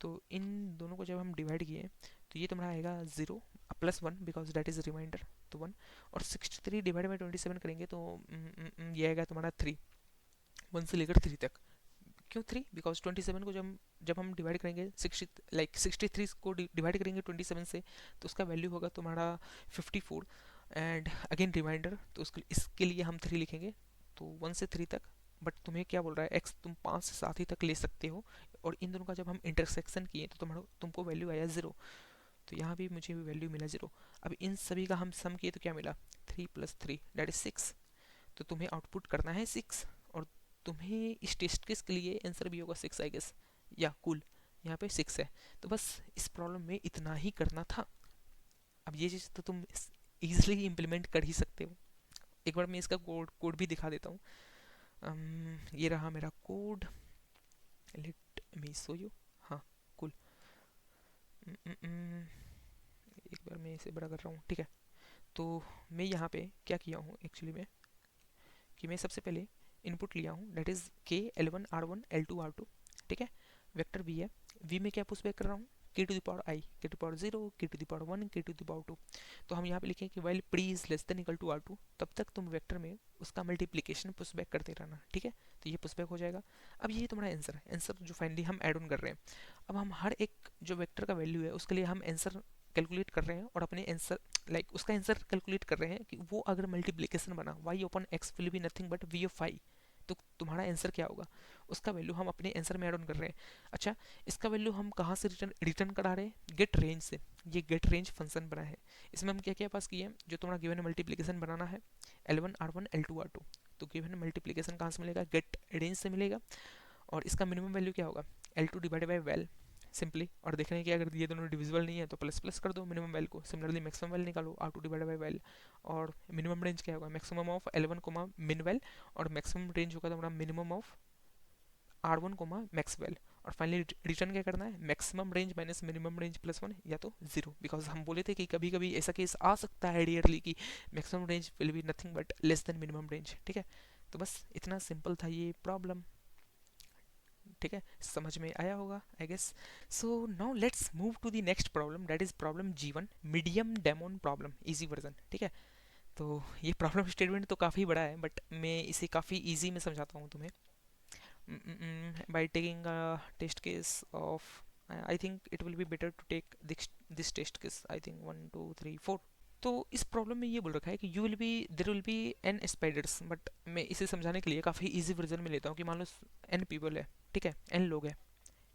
तो इन दोनों को जब हम डिवाइड किए तो ये तुम्हारा आएगा 0 +1 बिकॉज दैट इज रिमाइंडर, तो 1। और 63 डिवाइड बाई 27 करेंगे तो ये आएगा तुम्हारा 3, 1 से लेकर 3 तक। क्यों 3, बिकॉज 27 को जब हम डिवाइड करेंगे 63 को डिवाइड करेंगे 27 से तो उसका वैल्यू होगा तुम्हारा 54। एंड अगेन रिमाइंडर, तो इसके लिए हम 3 लिखेंगे, तो 1 से 3 तक। बट तुम्हें क्या बोल रहा है x तुम 5 से 7 ही तक ले सकते हो, और इन दोनों का जब हम इंटरसेक्शन किए तो तुमको वैल्यू आया 0। तो यहाँ भी मुझे वैल्यू मिला 0। अब इन सभी का हम सम किए तो क्या मिला 3 + 3 दैट इज 6। तो तुम्हें आउटपुट करना है 6, और तुम्हें इस टेस्ट केस के लिए आंसर भी होगा 6 आई गेस, या कूल यहाँ पे 6 है। तो बस इस प्रॉब्लम में इतना ही करना था। अब ये चीज़ तो तुम इजीली इम्प्लीमेंट कर ही सकते हो। एक बार मैं इसका कोड भी दिखा देता हूँ। ये रहा मेरा code, let me show you. हाँ कूल, एक बार मैं इसे बड़ा कर रहा हूँ, ठीक है। तो मैं यहाँ पे क्या किया हूँ एक्चुअली में, कि मैं सबसे पहले इनपुट लिया हूँ दैट इज़ के L1 R1 L2 R2, ठीक है। वेक्टर वी है, वी में क्या पुश बैक कर रहा हूँ, के to the power I, K to power zero, K to the power one, K to the power two. तो हम यहाँ पे लिखें कि while pre is less than equal to R two, तब तक तुम वेक्टर में उसका मल्टीप्लीकेशन पुश बैक करते रहना, ठीक है। तो ये पुश बैक हो जाएगा। अब ये तुम्हारा आंसर है, आंसर जो फाइनली हम ऐड ऑन कर रहे हैं। अब हम हर एक जो वेक्टर का वैल्यू है उसके लिए हम आंसर कैलकुलेट कर रहे हैं और अपने आंसर उसका आंसर कैलकुलेट कर रहे हैं कि वो अगर मल्टीप्लिकेशन बना Y upon X will be nothing but V of I, तो तुम्हारा आंसर क्या होगा, उसका वैल्यू हम अपने आंसर में ऐड ऑन कर रहे हैं। अच्छा, इसका वैल्यू हम कहाँ से रिटर्न रिटर्न करा रहे हैं, गेट रेंज से। ये गेट रेंज फंक्शन बना है, इसमें हम क्या क्या पास किए हैं, जो तुम्हारा गिवन मल्टीप्लिकेशन बनाना है L1 R1 L2 R2, तो गिवन मल्टीप्लिकेशन कहाँ से मिलेगा, गेट रेंज से मिलेगा। और इसका मिनिमम वैल्यू क्या होगा, L2 divided by well simply, और देखने हैं कि अगर ये दोनों डिविजिबल नहीं है तो प्लस प्लस कर दो मिनिमम वैल्यू को। सिमिलरली मैक्सिमम वैल्यू निकालो, R2 डिवाइडेड बाई वेल, और मिनिमम रेंज क्या होगा, maximum of L1 comma min well, और मैक्सिमम रेंज होगा तुम्हारा minimum of R1 comma max well. और फाइनली रिटर्न क्या करना है, maximum range minus minimum range plus one या तो जीरो, बिकॉज हम बोले थे कि कभी कभी ऐसा केस आ सकता है रेयरली कि maximum range will be nothing but less than minimum range, ठीक है। तो बस इतना सिंपल था ये प्रॉब्लम, ठीक है, समझ में आया होगा I guess. So now let's move to the next problem that is problem G1, medium demon problem, easy version, ठीक है। तो ये प्रॉब्लम स्टेटमेंट तो काफ़ी बड़ा है बट मैं इसे काफ़ी इजी में समझाता हूँ तुम्हें, by taking a test case of I think it will be better to take this test case, I think 1 2 3 4। तो इस प्रॉब्लम में ये बोल रखा है कि you will be there will be n spiders, but मैं इसे समझाने के लिए काफ़ी इजी वर्जन में लेता हूँ कि मान लो एन पीपल है, ठीक है, एन लोग है,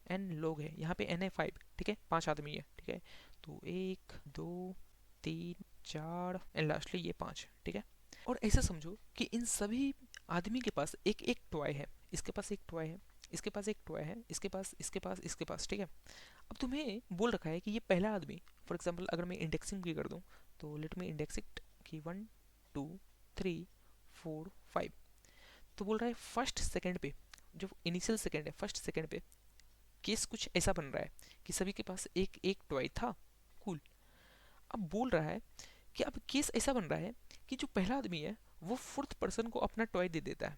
एन लोग है, यहाँ पे एन है 5, ठीक है, 5 आदमी है, ठीक है। तो 1 2 3 4 एंड लास्टली ये 5, ठीक है। और ऐसा समझो कि इन सभी आदमी के पास एक एक टॉय है, इसके पास एक टॉय है, इसके पास एक टॉय है, इसके पास इसके पास इसके पास, ठीक है। अब तुम्हें बोल रखा है कि ये पहला आदमी, फॉर एग्जांपल अगर मैं इंडेक्सिंग भी कर दूं, तो लेट मी इंडेक्स इट कि 1 2 3 4 5। तो बोल रहा है फर्स्ट सेकंड पे, जो इनिशियल सेकंड है फर्स्ट सेकंड पे केस कुछ ऐसा बन रहा है कि सभी के पास एक एक टॉय था, कूल। अब बोल रहा है कि अब केस ऐसा बन रहा है कि जो पहला आदमी है वो फोर्थ पर्सन को अपना टॉय दे देता है,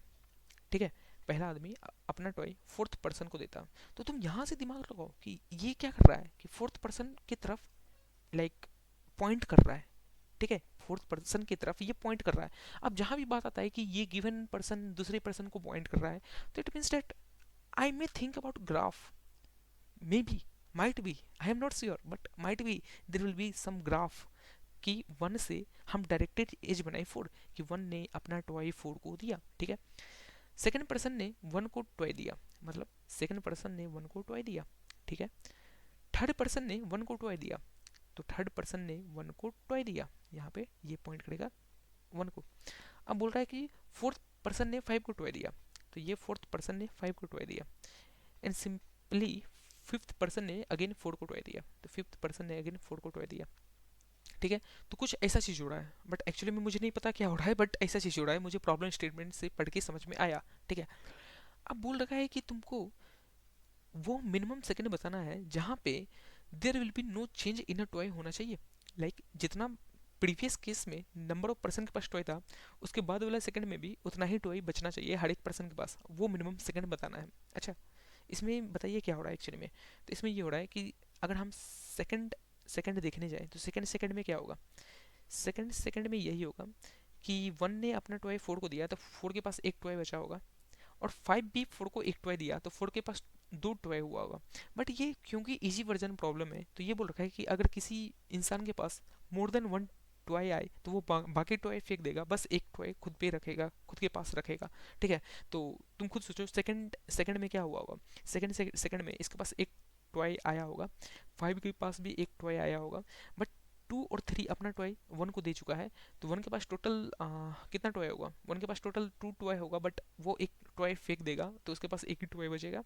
ठीक है। पहला आदमी अपना टॉय फोर्थ पर्सन को देता है। तो तुम यहाँ से दिमाग लगाओ कि ये क्या कर रहा है कि फोर्थ पर्सन की तरफ पॉइंट कर रहा है, ठीक है, फोर्थ पर्सन की तरफ ये पॉइंट कर रहा है। अब जहाँ भी बात आता है कि ये गिवन पर्सन दूसरे पर्सन को पॉइंट कर रहा है, तो it means that I may think about graph, may be, might be, I am not sure but might be there will be some graph कि वन से हम डायरेक्टेड एज बनाए फोर, कि वन ने अपना टॉय फोर को दिया, ठीक है। सेकंड पर्सन ने वन को टॉय दिया, मतलब सेकंड पर्सन ने वन को टॉय दिया, ठीक है। थर्ड पर्सन ने वन को टॉय दिया, तो थर्ड पर्सन ने वन को टॉय दिया, यहाँ पे ये पॉइंट करेगा वन को। अब बोल रहा है कि फोर्थ पर्सन ने फाइव को टॉय दिया, तो ये फोर्थ पर्सन ने फाइव को टॉय दिया। एंड सिंपली फिफ्थ पर्सन ने अगेन फोर को टॉय दिया, तो फिफ्थ पर्सन ने अगेन फोर को टॉय दिया, ठीक है। तो कुछ ऐसा चीज़ हो रहा है बट एक्चुअली में मुझे नहीं पता क्या हो रहा है, बट ऐसा चीज़ हो रहा है, मुझे प्रॉब्लम स्टेटमेंट से पढ़ के समझ में आया, ठीक है। अब बोल रखा है कि तुमको वो मिनिमम सेकंड बताना है जहाँ पे there will be no change in a toy होना चाहिए, जितना प्रीवियस केस में नंबर ऑफ पर्सन के पास टॉय था, उसके बाद वाला सेकंड में भी उतना ही टॉय बचना चाहिए हर एक पर्सन के पास, वो मिनिमम सेकंड बताना है। अच्छा, इसमें बताइए क्या हो रहा है एक्चुअली में। तो इसमें ये हो रहा है कि अगर हम सेकंड सेकंड देखने जाएं तो सेकंड सेकंड में क्या होगा, सेकंड सेकंड में यही होगा कि वन ने अपना टॉय फोर को दिया तो फोर के पास एक टॉय बचा होगा, और फाइव भी फोर को एक टॉय दिया तो फोर के पास दो टॉय हुआ होगा। बट ये क्योंकि इजी वर्जन प्रॉब्लम है तो ये बोल रखा है कि अगर किसी इंसान के पास मोर देन वन टॉय आए तो वो बाकी टॉय फेंक देगा, बस एक टॉय खुद पे रखेगा, खुद के पास रखेगा, ठीक है। तो तुम खुद सोचो सेकंड सेकंड में क्या हुआ होगा, सेकंड सेकंड में इसके पास एक टॉय आया होगा, फाइव के पास भी एक टॉय आया होगा, बट टू और थ्री अपना टॉय वन को दे चुका है, तो वन के पास टोटल कितना टॉय होगा, वन के पास टोटल टू टॉय होगा, बट वो एक टॉय फेंक देगा तो उसके पास एक ही टॉय बचेगा,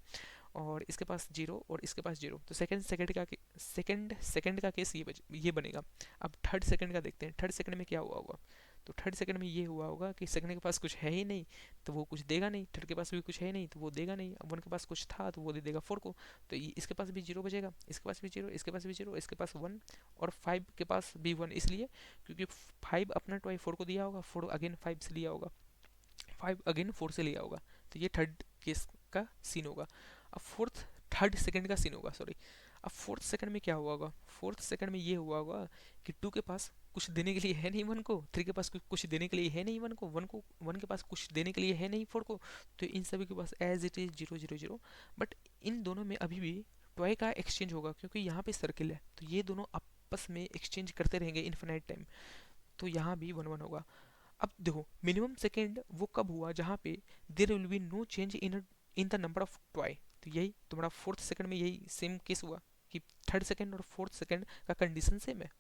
और इसके पास जीरो और इसके पास जीरो। तो सेकंड सेकंड का केस ये बनेगा। अब थर्ड सेकंड का देखते हैं, थर्ड सेकंड में क्या हुआ होगा। तो थर्ड सेकंड में ये हुआ होगा कि सेकंड के पास कुछ है ही नहीं तो वो कुछ देगा नहीं, थर्ड के पास भी कुछ है नहीं तो वो देगा नहीं, अब वन के पास कुछ था तो वो दे देगा फोर को, तो इसके पास भी जीरो बचेगा, इसके पास भी जीरो, इसके पास भी जीरो, इसके पास वन, और फाइव के पास भी वन, इसलिए क्योंकि फाइव अपना टॉय फोर को दिया होगा, फोर अगेन फाइव से लिया होगा, 5 अगेन 4 से लिया होगा, तो ये थर्ड केस का सीन होगा। अब फोर्थ थर्ड सेकंड का सीन होगा, सॉरी। अब फोर्थ सेकंड में क्या हुआ होगा, फोर्थ सेकंड में ये हुआ होगा कि 2 के पास कुछ देने के लिए है नहीं 1 को, 3 के पास कुछ देने के लिए है नहीं 1 को 1 के पास कुछ देने के लिए है नहीं 4 को, तो इन सभी के पास एज इट इज 0 0 0। बट इन दोनों में अभी भी टॉय का एक्सचेंज होगा, क्योंकि यहाँ पे सर्किल है, तो ये दोनों आपस में एक्सचेंज करते रहेंगे इन्फिनाइट टाइम, तो यहाँ भी 1 1 होगा। अब देखो मिनिमम सेकेंड वो कब हुआ जहाँ पे there will be no change in the number of toy, तो यही तुम्हारा फोर्थ सेकंड में यही सेम केस हुआ कि थर्ड सेकंड और फोर्थ सेकंड का कंडीशन सेम है,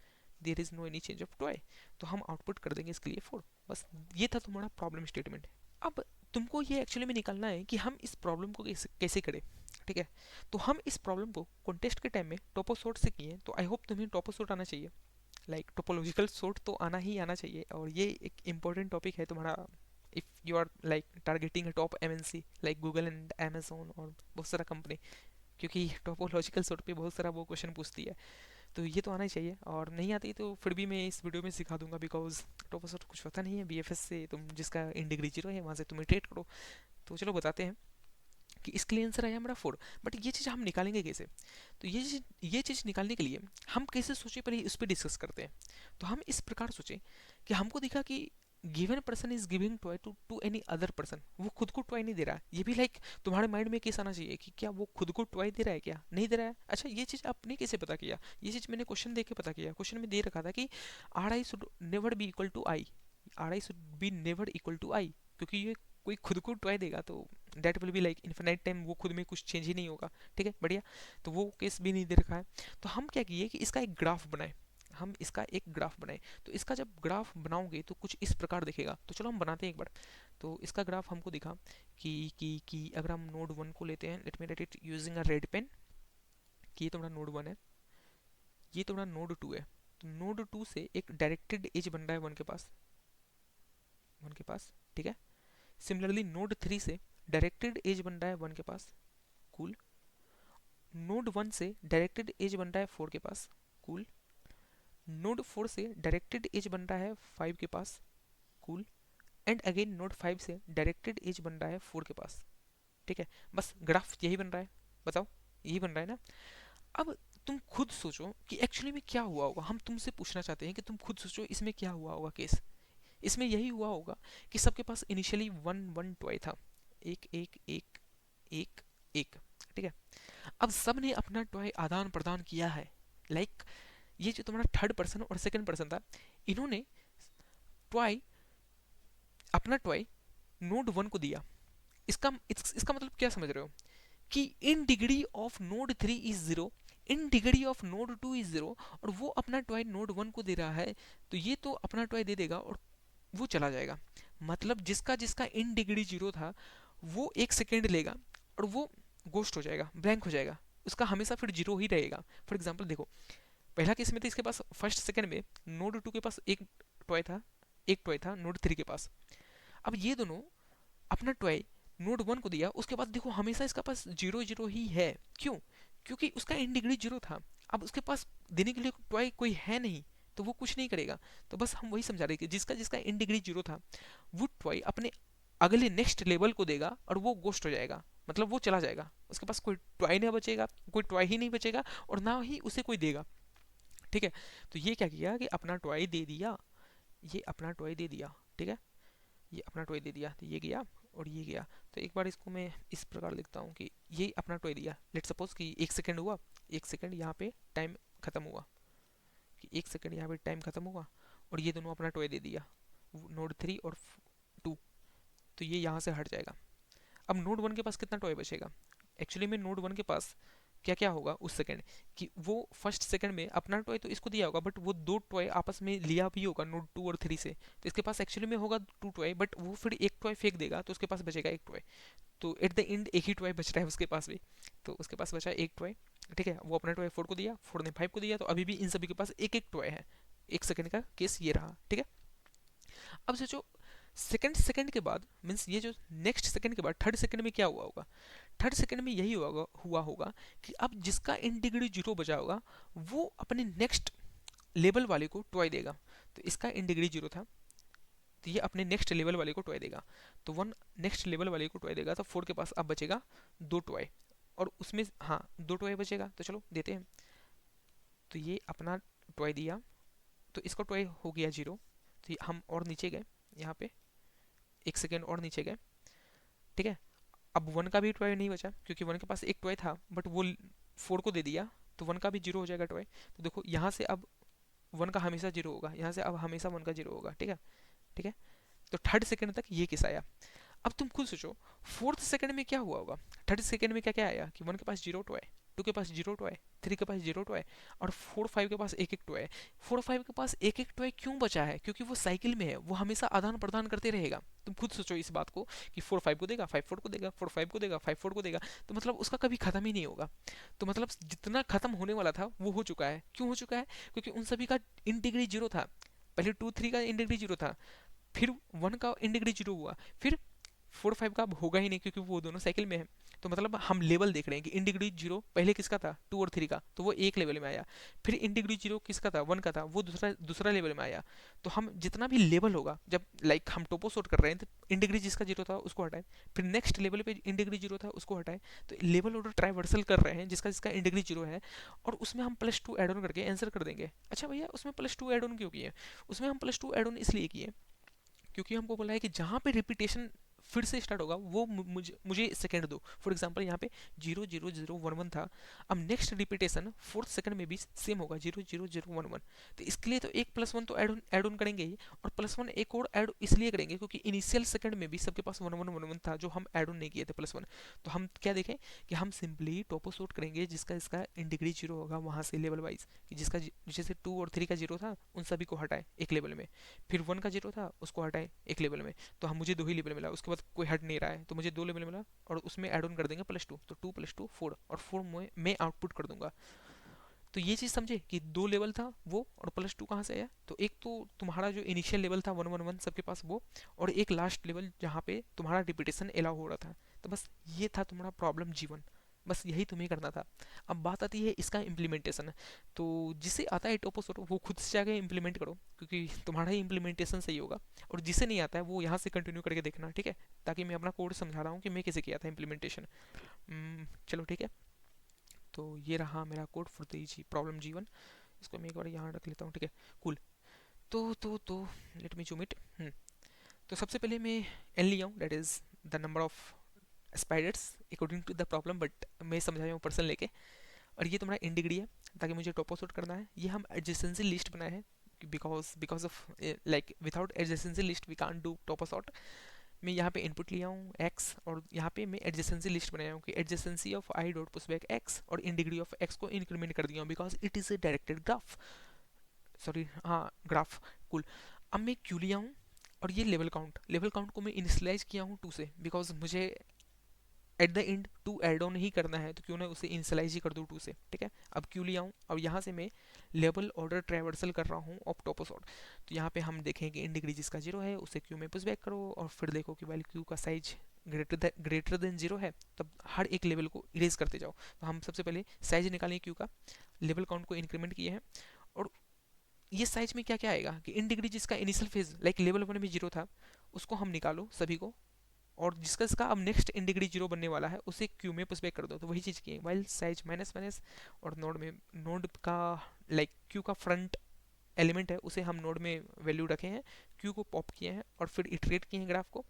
there is no any change of toy, तो हम आउटपुट कर देंगे इसके लिए 4। बस ये था तुम्हारा प्रॉब्लम स्टेटमेंट। अब तुमको ये एक्चुअली में निकालना है कि हम इस प्रॉब्लम को कैसे करें, ठीक है। तो हम इस प्रॉब्लम को कॉन्टेस्ट के टाइम में टोपोसॉर्ट से किए, तो आई होप तुम्हें टोपोसॉर्ट आना चाहिए, लाइक टोपोलॉजिकल सॉर्ट तो आना ही आना चाहिए, और ये एक इम्पोर्टेंट टॉपिक है तुम्हारा if you are like targeting top MNC like Google and Amazon और बहुत सारा कंपनी, क्योंकि टोपोलॉजिकल सॉर्ट पे बहुत सारा वो क्वेश्चन पूछती है, तो ये तो आना ही चाहिए। और नहीं आती तो फिर भी मैं इस वीडियो में सिखा दूंगा, बिकॉज टोपोसॉर्ट कुछ पता नहीं है, बीएफएस से तुम जिसका इन डिग्री 0 है वहाँ से तुम इटरेट करो। तो चलो बताते हैं कि इसके लिए आंसर आया हमारा 4। बट ये चीज़ हम निकालेंगे कैसे, तो ये चीज़ निकालने के लिए हम कैसे सोचे, पहले उस पर डिस्कस करते हैं। तो हम इस प्रकार सोचे कि हमको दिखा कि given person is giving toy to any other person, वो खुद को टॉय नहीं दे रहा है। ये भी लाइक तुम्हारे माइंड में केस आना चाहिए कि क्या वो खुद को टॉय दे रहा है, क्या नहीं दे रहा है। अच्छा ये चीज़ आपने कैसे पता किया, ये चीज़ मैंने क्वेश्चन देख के पता किया। क्वेश्चन में दे रखा था कि R I should never be equal to I, R I should be never equal to I, क्योंकि ये कोई खुद को टॉय देगा तो that will be like infinite time, वो खुद में कुछ चेंज ही नहीं होगा, ठीक है बढ़िया। तो वो केस भी नहीं दे रखा है, तो हम क्या किए कि इसका एक ग्राफ बनाए, हम इसका एक ग्राफ बनाए। तो इसका जब ग्राफ बनाओगे तो कुछ इस प्रकार दिखेगा, तो चलो हम बनाते हैं एक बार। तो इसका ग्राफ हमको दिखा कि अगर हम नोड 1 को लेते हैं, let me write it using a red pen, कि ये तुम्हारा नोड 1 है, ये तुम्हारा नोड 2 है। तो नोड 2 से एक डायरेक्टेड एज बन रहा है 1 के पास, 1 के पास, ठीक है। सिमिलरली नोड 3 से डायरेक्टेड एज बन रहा है 1 के पास, कूल। नोड 1 से डायरेक्टेड एज बन रहा है 4 के पास, कूल। नोड 4 से डायरेक्टेड एज बन रहा है 5 के पास, कूल। एंड अगेन नोड 5 से डायरेक्टेड एज बन रहा है 4 के पास, ठीक है। बस ग्राफ यही बन रहा है, बताओ यही बन रहा है ना। अब तुम खुद सोचो कि एक्चुअली में क्या हुआ होगा, हम तुमसे पूछना चाहते हैं कि तुम खुद सोचो इसमें क्या हुआ होगा केस। इसमें यही हुआ होगा कि सबके पास इनिशियली 1 1 टॉय था, एक एक एक एक एक, ठीक है। अब सब ने अपना टॉय आदान प्रदान किया है, लाइक ये जो तुम्हारा थर्ड पर्सन और सेकंड पर्सन था, इन्होंने टॉय अपना टॉय नोड 1 को दिया। इसका मतलब क्या समझ रहे हो कि in degree of node 3 is 0, in degree of node 2 is 0, और वो अपना टॉय नोड 1 को दे रहा है, तो ये तो अपना टॉय दे देगा और वो चला जाएगा। मतलब जिसका जिसका इन डिग्री 0 था वो 1 सेकेंड लेगा और वो गोस्ट हो जाएगा, ब्लैंक हो जाएगा, उसका हमेशा फिर 0 ही रहेगा। फॉर एग्जाम्पल देखो, पहला केस में तो इसके पास फर्स्ट सेकंड में नोड 2 के पास एक टॉय था नोड 3 के पास। अब ये दोनों अपना टॉय नोड 1 को दिया, उसके बाद देखो हमेशा इसका पास 0 0 ही है। क्यों? क्योंकि उसका इन डिग्री 0 था, अब उसके पास देने के लिए टॉय कोई है नहीं, तो वो कुछ नहीं करेगा। तो बस हम वही समझा रहे कि जिसका जिसका इन डिग्री 0 था वो टॉय अपने अगले नेक्स्ट लेवल को देगा और वो गोस्ट हो जाएगा, मतलब वो चला जाएगा, उसके पास कोई टॉय नहीं बचेगा, कोई टॉय ही नहीं बचेगा और ना ही उसे कोई देगा, ठीक है। तो ये क्या किया कि अपना टॉय दे दिया, ये अपना टॉय दे दिया, ठीक है, ये अपना टॉय दे दिया, तो ये गया और ये गया। तो एक बार इसको मैं इस प्रकार लिखता हूँ कि ये अपना टॉय दिया, लेट सपोज कि 1 सेकेंड हुआ, 1 सेकेंड यहाँ पे टाइम खत्म हुआ, कि 1 सेकेंड यहाँ पे टाइम खत्म हुआ और ये दोनों अपना टॉय दे दिया नोड 3 और 2, तो ये यहाँ से हट जाएगा। अब नोड 1 के पास कितना टॉय बचेगा, एक्चुअली में नोड 1 के पास क्या क्या होगा उस सेकंड, कि वो फर्स्ट सेकंड में अपना टॉय तो इसको दिया होगा, बट वो दो टॉय आपस में लिया भी होगा नोड 2 और 3 से, तो इसके पास एक्चुअली में होगा 2 टॉय, बट वो फिर एक टॉय फेंक देगा तो उसके पास बचेगा एक टॉय। तो एट द एंड एक ही टॉय बच रहा है उसके पास भी, तो उसके पास बचा एक टॉय, ठीक है। वो अपना टॉय 4 को दिया, 4 ने 5 को दिया, तो अभी भी इन सभी के पास एक एक टॉय है। 1 सेकंड का केस ये रहा, ठीक है। अब सोचो सेकंड सेकंड के बाद, मीन्स ये जो नेक्स्ट सेकंड के बाद थर्ड सेकंड में क्या हुआ होगा, थर्ड सेकंड में यही हुआ होगा कि अब जिसका इन डिग्री 0 बचा होगा वो अपने नेक्स्ट लेवल वाले को टॉय देगा। तो इसका इन डिग्री 0 था, तो ये अपने नेक्स्ट लेवल वाले को टॉय देगा। तो वन नेक्स्ट लेवल वाले को टॉय देगा, तो 4 के पास अब बचेगा 2 टॉय, और उसमें हाँ 2 टॉय बचेगा, तो चलो देते हैं। तो ये अपना टॉय दिया, तो इसका टॉय हो गया 0। तो हम और नीचे गए, यहाँ पे 1 सेकेंड और नीचे गए, ठीक है। अब 1 का भी टॉय नहीं बचा, क्योंकि 1 के पास एक टॉय था बट वो 4 को दे दिया, तो 1 का भी 0 हो जाएगा टॉय। तो देखो यहाँ से अब 1 का हमेशा 0 होगा, यहाँ से अब हमेशा 1 का 0 होगा, ठीक है। ठीक है, तो थर्ड सेकंड तक ये केस आया। अब तुम खुद सोचो, फोर्थ सेकंड में क्या हुआ होगा। थर्ड सेकंड में क्या क्या आया कि 1 के पास 0 टॉय, 2 के पास 0 टॉय, 3 के पास 0 टॉय, और 4 5 के पास एक एक टॉय। 4 5 के पास एक एक टॉय क्यों बचा है, क्योंकि वो साइकिल में है, वो हमेशा आदान प्रदान करते रहेगा। तुम खुद सोचो इस बात को कि 4 5 को देगा, 5 4 को देगा, 4 5 को देगा, 5 4 को देगा, तो मतलब उसका कभी खत्म ही नहीं होगा। तो मतलब जितना खत्म होने वाला था वो हो चुका है। क्यों हो चुका है, क्योंकि उन सभी का इन डिग्री 0 था। पहले 2 3 का इन डिग्री 0 था, फिर 1 का इन डिग्री 0 हुआ, फिर 4 5 का अब होगा ही नहीं, क्योंकि वो दोनों साइकिल में है। तो मतलब हम लेवल देख रहे हैं कि इन डिग्री 0 पहले किसका था, 2 और 3 का, तो वो एक लेवल में आया। फिर इन डिग्री 0 किसका था, 1 का था, वो दूसरा दूसरा लेवल में आया। तो हम जितना भी लेवल होगा, जब लाइक हम टोपो शॉट कर रहे हैं, तो इन डिग्री जिसका 0 था उसको हटाए, फिर नेक्स्ट लेवल पे इन डिग्री 0 था उसको हटाए। तो लेवल ऑर्डर ट्राइवर्सल कर रहे हैं जिसका जिसका इन डिग्री 0 है, और उसमें हम +2 एड ऑन करके आंसर कर देंगे। अच्छा भैया, उसमें +2 एड ऑन क्यों किए, उसमें हम +2 एड ऑन इसलिए किए क्योंकि हमको बोला है कि जहाँ पे रिपीटेशन फिर से स्टार्ट होगा वो मुझे मुझे सेकंड दो। फॉर एग्जांपल यहाँ पे 0 0 0 1 1 था, अब नेक्स्ट रिपीटेशन फोर्थ सेकंड में भी सेम होगा 0 0 0 1 1। तो इसके लिए तो एक +1 तो ऐड ऑन करेंगे ही, और +1 एक और ऐड इसलिए करेंगे क्योंकि इनिशियल सेकंड में भी सबके पास 1 1 1 1 था जो हम ऐड ऑन नहीं किए थे +1। तो हम क्या देखें कि हम सिंपली टॉपो शॉट करेंगे जिसका इसका इन डिग्री 0 होगा वहाँ से लेवल वाइज, कि जिसका जैसे 2 और 3 का 0 था उन सभी को हटाए एक लेवल में, फिर 1 का 0 था उसको हटाए एक लेवल में। तो हम मुझे 2 ही लेवल मिला, उसके बाद कोई हट नहीं रहा है, तो मुझे 2 लेवल मिला, और उसमें ऐड ऑन कर देंगे +2, तो 2 +2 4, और 4 मैं आउटपुट कर दूंगा। तो ये चीज़ समझे कि 2 लेवल था वो, और +2 कहाँ से आया, तो एक तो तुम्हारा जो इनिशियल लेवल था 1 1 1 सबके पास वो, और एक लास्ट लेवल जहाँ पे तुम्हारा रिपीटेशन अलाउ हो रहा था। तो बस ये था तुम्हारा प्रॉब्लम जीवन, बस यही तुम्हें करना था। अब बात आती है इसका इम्प्लीमेंटेशन। तो जिसे आता है टोपोसोटो वो खुद से जाके इम्प्लीमेंट करो, क्योंकि तुम्हारा ही इम्प्लीमेंटेशन सही होगा। और जिसे नहीं आता है वो यहाँ से कंटिन्यू करके देखना, ठीक है, ताकि मैं अपना कोड समझा रहा हूँ कि मैं कैसे किया था इम्प्लीमेंटेशन। चलो ठीक है, तो ये रहा मेरा कोड फॉर द प्रॉब्लम जीवन। इसको मैं एक बार यहाँ रख लेता हूँ, ठीक है, कूल। तो लेट मी जूम इट। तो सबसे पहले मैं एन लिया हूँ, that is the number of spiders according to the problem, but मैं समझाया हूँ पर्सन लेके। और ये तुम्हारा इन डिग्री है, ताकि मुझे टॉप आउट करना है। ये हम एडजेसेंसी लिस्ट बनाए हैं, because of like without adjacency list we can't do top out. मैं यहाँ पे इनपुट लिया हूँ x, और यहाँ पे मैं एडजेसेंसी लिस्ट बनाया हूँ कि adjacency of I dot pushback x, और इन डिग्री ऑफ x को इंक्रीमेंट कर दिया हूँ because it is a directed graph, sorry हाँ ग्राफ। कूल। अब मैं क्यों लिया हूँ, और ये लेवल काउंट को मैं इनिशियलाइज किया हूँ 2 से, बिकॉज मुझे at the end 2 add on ही करना है, तो क्यों ना उसे इनिशियलाइज ही कर दूँ 2 से, ठीक है। अब क्यों लिया हूँ, अब यहाँ से मैं लेवल ऑर्डर ट्रैवर्सल कर रहा हूँ ऑफ टॉपोसॉर्ट। तो यहाँ पे हम देखें कि इन डिग्री जिसका 0 है उसे क्यू में पुश बैक करो, और फिर देखो कि वाइल क्यू का साइज ग्रेटर देन 0 है, तब हर एक लेवल को इरेज करते जाओ। तो हम सबसे पहले साइज निकालें क्यू का, लेवल काउंट को इंक्रीमेंट किए हैं। और ये साइज में क्या क्या आएगा कि इन डिग्री जिसका इनिशियल फेज लाइक लेवल 1 में 0 था उसको हम निकालो सभी को, और जिसका इसका अब नेक्स्ट इन डिग्री 0 बनने वाला है उसे क्यू में पुश बैक कर दो। तो वही चीज़ की है वाइल साइज माइनस माइनस, और नोड में नोड का लाइक क्यू का फ्रंट एलिमेंट है उसे हम नोड में वैल्यू रखे हैं, क्यू को पॉप किए हैं, और फिर इटरेट किए हैं ग्राफ को,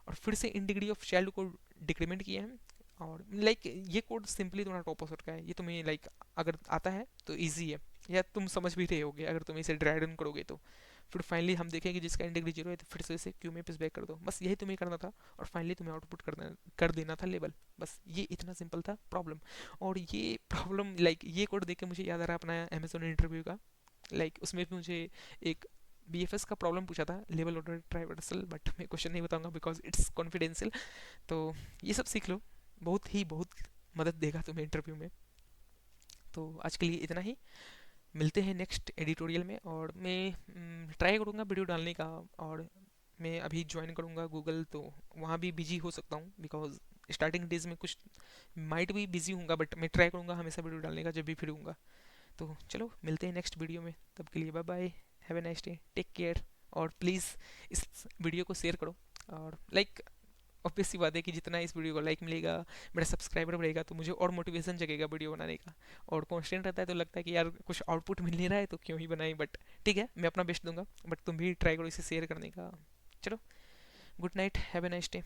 और फिर से इन डिग्री ऑफ चाइल्ड को डिक्रीमेंट किए हैं। और लाइक ये कोड सिंपली तुम्हारा टॉप ऑफ का है, ये तुम्हें लाइक अगर आता है तो ईजी है, या तुम समझ भी रहे होगे अगर तुम इसे ड्राई रन करोगे तो। फिर फाइनली हम देखें कि जिसका इन डिग्री 0 है तो फिर से इसे क्यू में पुश बैक कर दो, बस यही तुम्हें करना था, और फाइनली तुम्हें आउटपुट कर देना था लेवल। बस ये इतना सिंपल था प्रॉब्लम। और ये प्रॉब्लम लाइक ये कोड देख के मुझे याद आ रहा है अपना अमेजोन इंटरव्यू का, लाइक उसमें भी मुझे एक BFS का प्रॉब्लम पूछा था, लेवल ऑर्डर ट्राइवर्सल, बट मैं क्वेश्चन नहीं बताऊंगा बिकॉज इट्स कॉन्फिडेंशियल। तो ये सब सीख लो, बहुत मदद देगा तुम्हें इंटरव्यू में। तो आज के लिए इतना ही, मिलते हैं नेक्स्ट एडिटोरियल में। और मैं ट्राई करूँगा वीडियो डालने का, और मैं अभी ज्वाइन करूँगा गूगल, तो वहाँ भी बिजी हो सकता हूँ बिकॉज स्टार्टिंग डेज में कुछ माइट भी बिजी हूँगा, बट मैं ट्राई करूँगा हमेशा वीडियो डालने का जब भी फ्री हूँगा। तो चलो मिलते हैं नेक्स्ट वीडियो में, तब के लिए bye bye, have a nice day, take care. और प्लीज़ इस वीडियो को शेयर करो। और लाइक ऑब्वियस सी बात है कि जितना इस वीडियो को लाइक मिलेगा, मेरा सब्सक्राइबर बढ़ेगा, तो मुझे और मोटिवेशन जगेगा वीडियो बनाने का। और कॉन्स्टेंट रहता है तो लगता है कि यार कुछ आउटपुट मिल नहीं रहा है तो क्यों ही बनाई, बट ठीक है, मैं अपना बेस्ट दूंगा। बट तुम भी ट्राई करो इसे शेयर करने का। चलो, good night, have a nice day.